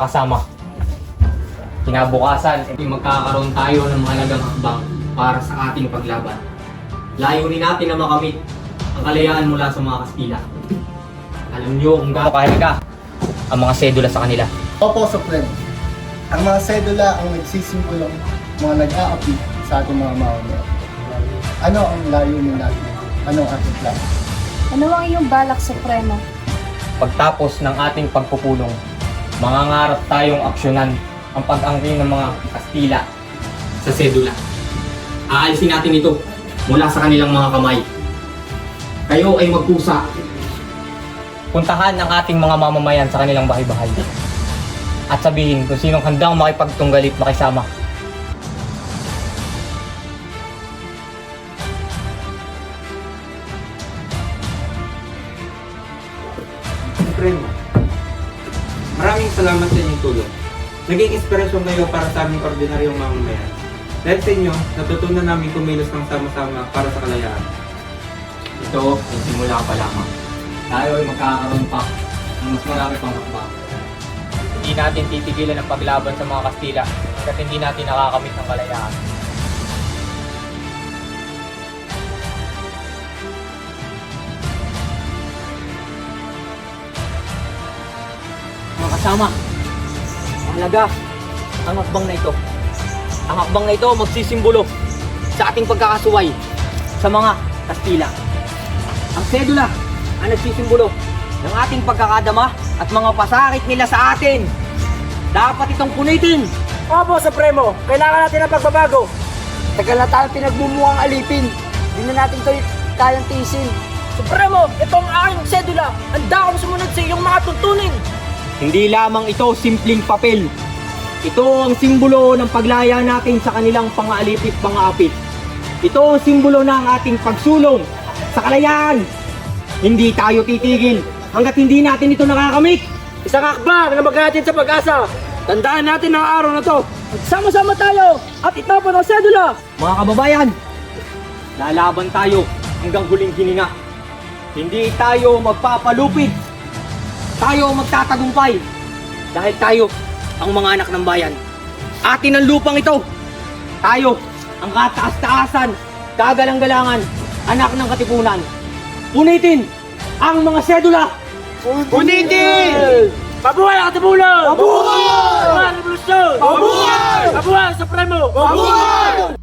kasama. Kinabukasan, magkakaroon tayo ng mahalagang hakbang para sa ating paglaban. Layunin natin na makamit ang kalayaan mula sa mga Kastila. Alam niyo kung gaano kahalaga ang mga sedula sa kanila. Opo, Supreme. Ang mga sedula ang nagsisimbolo mga nag-aapi sa ating mga mamamayan. Ano ang layunin natin? Ano ang ating plan? Ano ang iyong balak, Supremo? Pagtapos ng ating pagpupulong, mangangarap tayong aksyonan ang pag-angkin ng mga Kastila sa sedula. Aalisin natin ito mula sa kanilang mga kamay. Kayo ay magkusa. Puntahan ang ating mga mamamayan sa kanilang bahay-bahay at sabihin kung sinong handang makipagtunggalit makisama. Supremo, maraming salamat sa inyong tulong. Naging inspirasyon kayo para sa aming ordinaryong mamamayan. Dahil sa inyo, natutunan namin kumilos ng sama-sama para sa kalayaan. Ito ay simula pa lamang. Tayo ay magkakaroon pa ng mas marami pang hakbang. Hindi natin titigilan ang paglaban sa mga Kastila at hindi natin nakakamit ng kalayaan. Mga kasama, mahalaga ang hakbang na ito. Ang hakbang na ito magsisimbolo sa ating pagkakasuway sa mga Kastila. Ang sedula ang nagsisimbolo ng ating pagkakadama at mga pasakit nila sa atin. Dapat itong punitin. Opo, Supremo. Kailangan natin ng pagbabago. Tagal na tayong pinagmumukhang alipin. Hindi na natin ito kayang tiisin. Supremo, ito ang aking sedula. Handa akong sumunod sa iyong mga tuntunin. Hindi lamang ito simpleng papel. Ito ang simbolo ng paglaya natin sa kanilang pang-aalipit pang-aapit. Ito ang simbolo ng ating pagsulong sa kalayaan. Hindi tayo titigil hanggat hindi natin ito nakakamit. Isang hakbang na maghahatid sa pag-asa. Tandaan natin ang araw na to. Magsama-sama tayo at itapon ang sedula. Mga kababayan, lalaban tayo hanggang huling hininga. Hindi tayo magpapalupit. Tayo magtatagumpay. Dahil tayo ang mga anak ng bayan. Atin ang lupang ito. Tayo ang kataas-taasan, kagalang-galangan, anak ng katipunan. Punitin ang mga sedula. Punitin! Mabuhay ang katipunan! Mabuhay! Mabuhay ang revolusyon! Mabuhay! Mabuhay ang Supremo! Mabuhay!